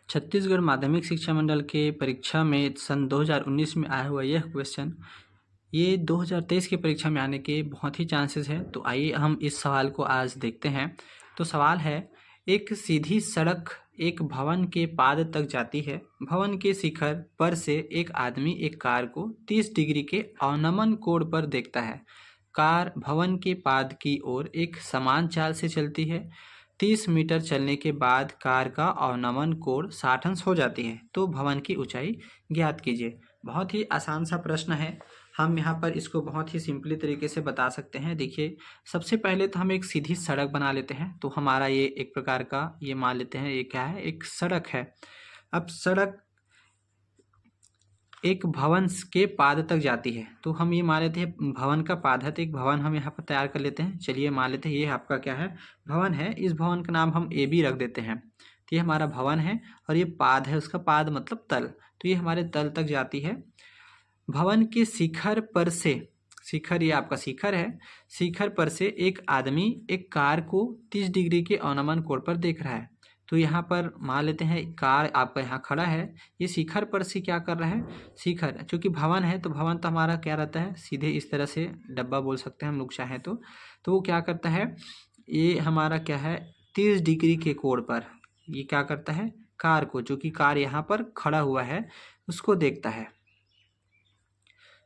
छत्तीसगढ़ माध्यमिक शिक्षा मंडल के परीक्षा में सन 2019 में आया हुआ यह क्वेश्चन ये 2023 की परीक्षा में आने के बहुत ही चांसेस हैं। तो आइए हम इस सवाल को आज देखते हैं। तो सवाल है, एक सीधी सड़क एक भवन के पाद तक जाती है। भवन के शिखर पर से एक आदमी एक कार को 30 डिग्री के अवनमन कोण पर देखता है। कार भवन के पाद की ओर एक समान चाल से चलती है। 30 मीटर चलने के बाद कार का अवनमन कोण 60 अंश हो जाती है। तो भवन की ऊंचाई ज्ञात कीजिए। बहुत ही आसान सा प्रश्न है। हम यहाँ पर इसको बहुत ही सिंपली तरीके से बता सकते हैं। देखिए, सबसे पहले तो हम एक सीधी सड़क बना लेते हैं। तो हमारा ये एक प्रकार का ये मान लेते हैं, ये क्या है, एक सड़क है। अब सड़क एक भवन के पाद तक जाती है। तो हम ये मान लेते हैं भवन का पाद है, तो एक भवन हम यहाँ पर तैयार कर लेते हैं। चलिए मान लेते हैं ये आपका क्या है, भवन है। इस भवन का नाम हम ए बी रख देते हैं। तो ये हमारा भवन है और ये पाद है, उसका पाद मतलब तल। तो ये हमारे तल तक जाती है। भवन के शिखर पर से, शिखर ये आपका शिखर है, शिखर पर से एक आदमी एक कार को 30 डिग्री के अवनमन कोण पर देख रहा है। तो यहाँ पर मान लेते हैं कार आपका यहाँ खड़ा है, ये शिखर पर से क्या कर रहा है, शिखर, चूँकि भवन है तो भवन तो हमारा क्या रहता है, सीधे इस तरह से डब्बा बोल सकते हैं हम लोग चाहें तो वो क्या करता है, ये हमारा क्या है 30 डिग्री के कोण पर ये क्या करता है, कार को, चूँकि कार यहाँ पर खड़ा हुआ है उसको देखता है।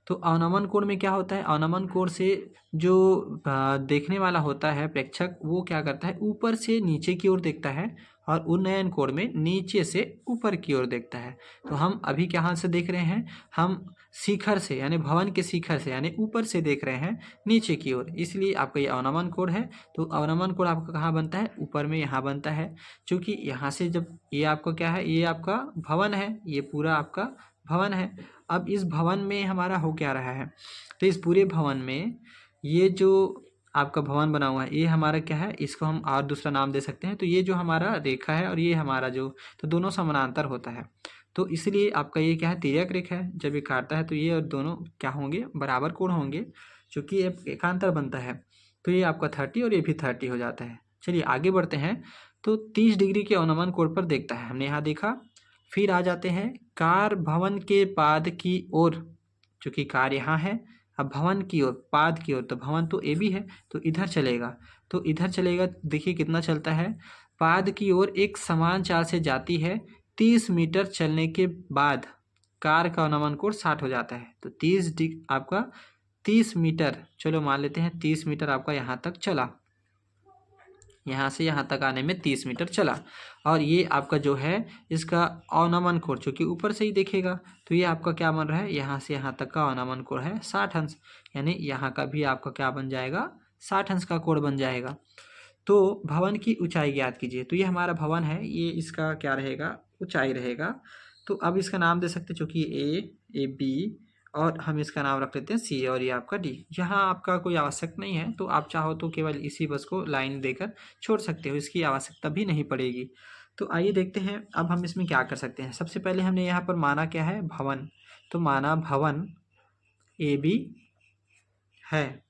तो अवनमन कोण में क्या होता है, अवनमन कोण से जो देखने वाला होता है प्रेक्षक, वो क्या करता है, ऊपर से नीचे की ओर देखता है और उन्नयन कोण में नीचे से ऊपर की ओर देखता है। तो हम अभी कहाँ से देख रहे हैं, हम शिखर से यानी भवन के शिखर से यानी ऊपर से देख रहे हैं नीचे की ओर, इसलिए आपका ये अवनमन कोण है। तो अवनमन कोण आपका कहाँ बनता है, ऊपर में यहाँ बनता है। क्योंकि यहाँ से जब ये आपका क्या है, ये आपका भवन है, ये पूरा आपका भवन है। अब इस भवन में हमारा हो क्या रहा है, तो इस पूरे भवन में ये जो आपका भवन बना हुआ है ये हमारा क्या है, इसको हम और दूसरा नाम दे सकते हैं। तो ये जो हमारा रेखा है और ये हमारा जो, तो दोनों समानांतर होता है। तो इसलिए आपका ये क्या है, तिर्यक रेखा है। जब ये काटता है तो ये और दोनों क्या होंगे, बराबर कोण होंगे, चूँकि ये एकांतर बनता है। तो ये आपका 30 और ये भी 30 हो जाता है। चलिए आगे बढ़ते हैं। तो 30 डिग्री के अवनमन कोण पर देखता है, हमने यहाँ देखा। फिर आ जाते हैं कार भवन के पाद की ओर, चूँकि कार यहाँ है, अब भवन की ओर, पाद की ओर, तो भवन तो ए बी है तो इधर चलेगा। तो इधर चलेगा, देखिए कितना चलता है, पाद की ओर एक समान चाल से जाती है। 30 मीटर चलने के बाद कार का अवनमन कोण 60 हो जाता है। तो 30 आपका 30 मीटर, चलो मान लेते हैं 30 मीटर आपका यहाँ तक चला, यहाँ से यहाँ तक आने में 30 मीटर चला। और ये आपका जो है इसका अवनमन कोण, चूँकि ऊपर से ही देखेगा तो ये आपका क्या बन रहा है, यहाँ से यहाँ तक का अवनमन कोण है 60 अंश, यानी यहाँ का भी आपका क्या बन जाएगा, 60 अंश का कोण बन जाएगा। तो भवन की ऊंचाई ज्ञात कीजिए। तो ये हमारा भवन है, ये इसका क्या रहेगा, ऊंचाई रहेगा। तो अब इसका नाम दे सकते हैं, चूँकि ए बी और हम इसका नाम रख लेते हैं सी और ये आपका डी। यहाँ आपका कोई आवश्यक नहीं है, तो आप चाहो तो केवल इसी बस को लाइन देकर छोड़ सकते हो, इसकी आवश्यकता भी नहीं पड़ेगी। तो आइए देखते हैं अब हम इसमें क्या कर सकते हैं। सबसे पहले हमने यहाँ पर माना क्या है, भवन। तो माना भवन ए बी है।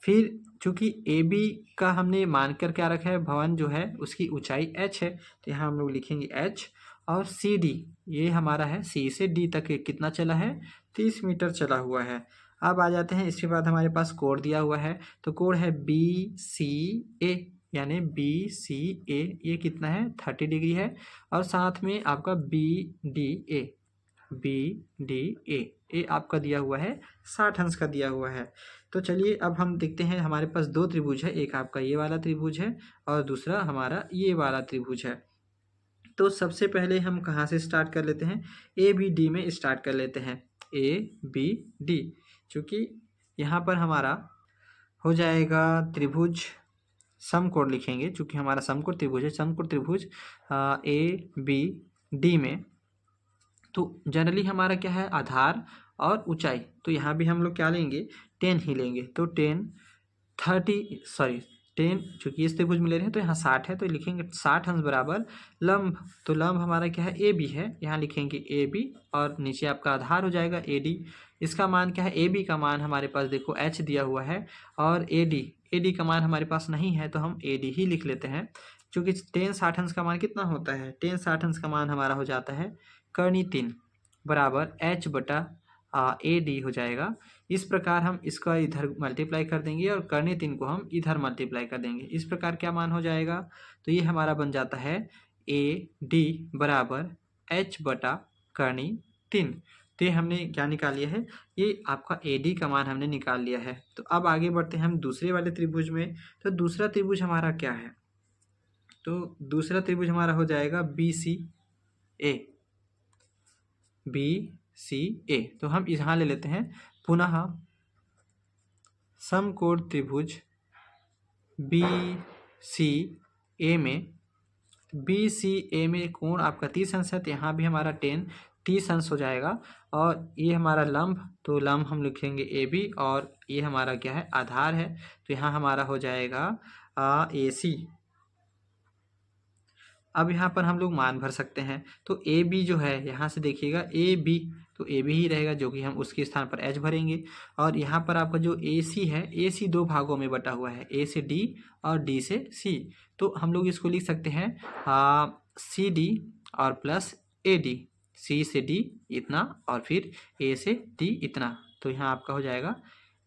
फिर चूँकि ए बी का हमने मानकर क्या रखा है, भवन जो है उसकी ऊंचाई h है, तो यहाँ हम लोग लिखेंगे h। और सी डी ये हमारा है, सी से डी तक कितना चला है, 30 मीटर चला हुआ है। अब आ जाते हैं, इसके बाद हमारे पास कोण दिया हुआ है। तो कोण है बी सी ए, यानी बी सी ए, ये कितना है 30 डिग्री है। और साथ में आपका बी डी ए, ये आपका दिया हुआ है 60 अंश का दिया हुआ है। तो चलिए अब हम देखते हैं, हमारे पास दो त्रिभुज है, एक आपका ये वाला त्रिभुज है और दूसरा हमारा ये वाला त्रिभुज है। तो सबसे पहले हम कहाँ से स्टार्ट कर लेते हैं, ए बी डी में स्टार्ट कर लेते हैं, ए बी डी। चूँकि यहाँ पर हमारा हो जाएगा त्रिभुज समकोण लिखेंगे, चूँकि हमारा समकोण त्रिभुज है, समकोण त्रिभुज ए बी डी में। तो जनरली हमारा क्या है, आधार और ऊंचाई। तो यहाँ भी हम लोग क्या लेंगे, 10 ही लेंगे। तो 10 चूँकि इस त्रिभुज में ले रहे हैं तो यहाँ 60 है, तो लिखेंगे 60 अंश बराबर लंब। तो लंब हमारा क्या है, ए बी है, यहाँ लिखेंगे ए बी और नीचे आपका आधार हो जाएगा ए डी। इसका मान क्या है, ए बी का मान हमारे पास देखो h दिया हुआ है और ए डी का मान हमारे पास नहीं है, तो हम ए डी ही लिख लेते हैं। चूँकि 10 60 अंश का मान कितना होता है, 10 60 अंश का मान हमारा हो जाता है कर्णी 3 बराबर h बटा ए डी हो जाएगा। इस प्रकार हम इसका इधर मल्टीप्लाई कर देंगे और कर्णी 3 को हम इधर मल्टीप्लाई कर देंगे। इस प्रकार क्या मान हो जाएगा, तो ये हमारा बन जाता है ए डी बराबर h बटा कर्णी 3। तो ये हमने क्या निकाल लिया है, ये आपका ए डी का मान हमने निकाल लिया है। तो अब आगे बढ़ते हैं हम दूसरे वाले त्रिभुज में। तो दूसरा त्रिभुज हमारा क्या है, तो दूसरा त्रिभुज हमारा हो जाएगा बी सी ए। तो हम यहाँ ले लेते हैं पुनः समकोण त्रिभुज बी सी ए में कोण आपका 30 अंश है, तो यहाँ भी हमारा 30 अंश हो जाएगा। और ये हमारा लंब, तो लंब हम लिखेंगे ए बी, और ये हमारा क्या है, आधार है, तो यहाँ हमारा हो जाएगा ए सी। अब यहाँ पर हम लोग मान भर सकते हैं। तो ए बी जो है, यहाँ से देखिएगा ए बी, तो ए बी ही रहेगा, जो कि हम उसके स्थान पर एच भरेंगे। और यहाँ पर आपका जो ए सी है, ए सी 2 भागों में बटा हुआ है, ए से डी और डी से सी। तो हम लोग इसको लिख सकते हैं सी डी और प्लस ए डी, सी से डी इतना और फिर ए से डी इतना। तो यहाँ आपका हो जाएगा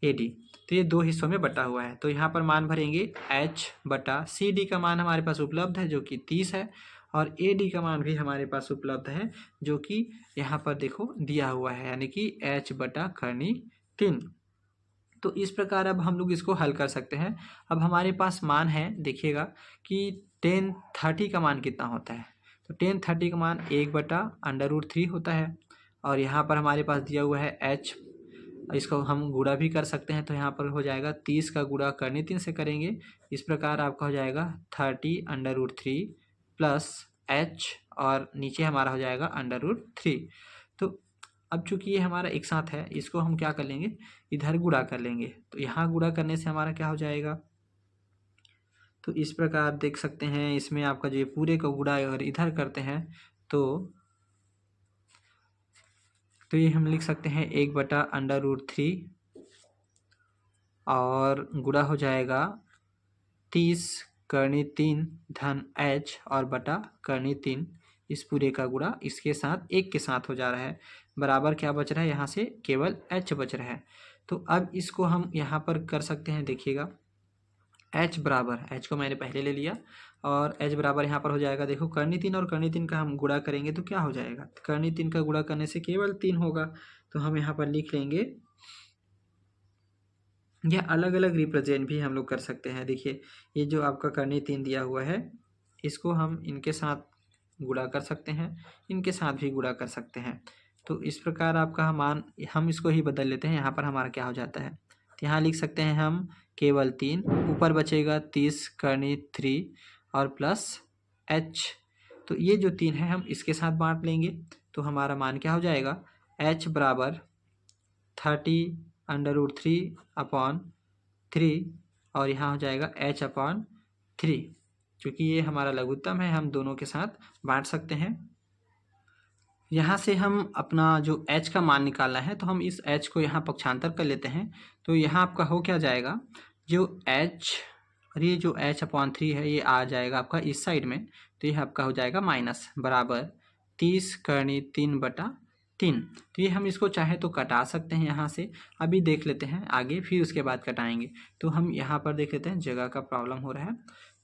ए डी। तो ये 2 हिस्सों में बटा हुआ है। तो यहाँ पर मान भरेंगे h बटा सी डी का मान हमारे पास उपलब्ध है, जो कि 30 है, और ए डी का मान भी हमारे पास उपलब्ध है, जो कि यहाँ पर देखो दिया हुआ है, यानी कि h बटा कर्णी 3। तो इस प्रकार अब हम लोग इसको हल कर सकते हैं। अब हमारे पास मान है, देखिएगा कि 10 30 का मान कितना होता है। तो 10 30 का मान 1/√3 होता है, और यहाँ पर हमारे पास दिया हुआ है h, इसको हम गुणा भी कर सकते हैं। तो यहाँ पर हो जाएगा 30 का गुणा कर्णी 3 से करेंगे, इस प्रकार आपका हो जाएगा 30√3 प्लस h, और नीचे हमारा हो जाएगा √3। तो अब चूंकि ये हमारा एक साथ है, इसको हम क्या कर लेंगे, इधर गुणा कर लेंगे। तो यहाँ गुणा करने से हमारा क्या हो जाएगा, तो इस प्रकार देख सकते हैं, इसमें आपका जो पूरे का गुणा अगर इधर करते हैं तो ये हम लिख सकते हैं 1/√3, और गुणा हो जाएगा 30 कर्णी 3 धन h और बटा कर्णी 3, इस पूरे का गुणा इसके साथ 1 के साथ हो जा रहा है, बराबर क्या बच रहा है, यहाँ से केवल h बच रहा है। तो अब इसको हम यहाँ पर कर सकते हैं, देखिएगा h बराबर, h को मैंने पहले ले लिया, और h बराबर यहाँ पर हो जाएगा, देखो कर्णी 3 और कर्णी 3 का हम गुणा करेंगे तो क्या हो जाएगा, कर्णी 3 का गुणा करने से केवल 3 होगा। तो हम यहाँ पर लिख लेंगे, यह अलग अलग रिप्रेजेंट भी हम लोग कर सकते हैं। देखिए ये जो आपका कर्णी 3 दिया हुआ है, इसको हम इनके साथ गुणा कर सकते हैं, इनके साथ भी गुणा कर सकते हैं। तो इस प्रकार आपका मान, हम इसको ही बदल लेते हैं, यहाँ पर हमारा क्या हो जाता है, तो यहाँ लिख सकते हैं हम केवल 3, ऊपर बचेगा 30 कर्णी 3 और प्लस h। तो ये जो 3 है हम इसके साथ बांट लेंगे, तो हमारा मान क्या हो जाएगा, h बराबर 30√3/3, और यहाँ हो जाएगा h/3। क्योंकि ये हमारा लघुत्तम है, हम दोनों के साथ बांट सकते हैं। यहाँ से हम अपना जो h का मान निकालना है, तो हम इस h को यहाँ पक्षांतर कर लेते हैं। तो यहाँ आपका हो क्या जाएगा, जो h और ये जो h/3 है, ये आ जाएगा आपका इस साइड में, तो ये आपका हो जाएगा माइनस, बराबर 30 कर्णी 3/3। तो ये हम इसको चाहे तो कटा सकते हैं यहाँ से, अभी देख लेते हैं आगे, फिर उसके बाद कटाएंगे। तो हम यहाँ पर देख लेते हैं, जगह का प्रॉब्लम हो रहा है।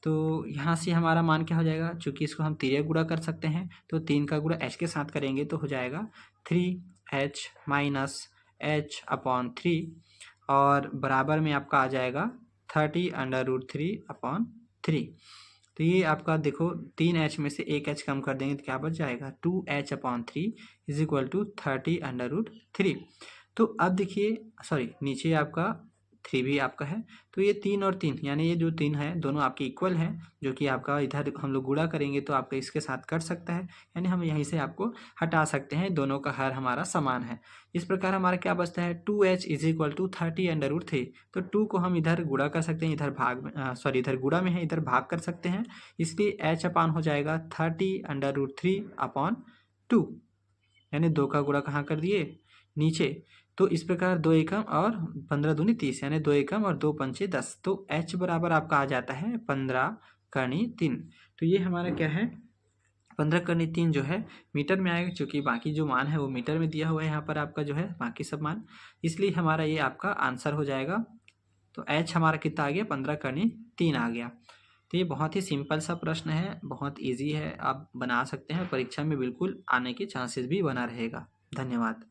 तो यहाँ से हमारा मान क्या हो जाएगा, चूँकि इसको हम 3 गुणा कर सकते हैं, तो 3 का गुणा h के साथ करेंगे तो हो जाएगा 3h माइनस h/3, और बराबर में आपका आ जाएगा 30√3/3। तो ये आपका देखो 3h में से 1h कम कर देंगे तो क्या बच जाएगा, 2h/3 = 30√3। तो अब देखिए, सॉरी नीचे आपका 3 भी आपका है, तो ये 3 और 3 यानी ये जो 3 है दोनों आपके इक्वल हैं, जो कि आपका इधर हम लोग गुणा करेंगे तो आपका इसके साथ कट सकता है, यानी हम यहीं से आपको हटा सकते हैं, दोनों का हर हमारा समान है। इस प्रकार हमारा क्या बचता है, 2h = 30√3। तो 2 को हम इधर गुणा कर सकते हैं, इधर भाग में इधर गुणा में है, इधर भाग कर सकते हैं, इसलिए h/, हो जाएगा 30√3/2, यानी 2 का गुणा कहाँ कर दिए, नीचे। तो इस प्रकार 2 एकम और 15 दूनी 30, यानी 2 एकम और 2 पंचे 10। तो h बराबर आपका आ जाता है 15 कर्णी 3। तो ये हमारा क्या है 15 × 3 जो है मीटर में आएगा, क्योंकि बाकी जो मान है वो मीटर में दिया हुआ है यहाँ पर आपका जो है बाकी सब मान, इसलिए हमारा ये आपका आंसर हो जाएगा। तो एच हमारा कितना आ गया 15 × 3 आ गया। तो ये बहुत ही सिंपल सा प्रश्न है, बहुत इजी है, आप बना सकते हैं, परीक्षा में बिल्कुल आने के चांसेस भी बना रहेगा। धन्यवाद।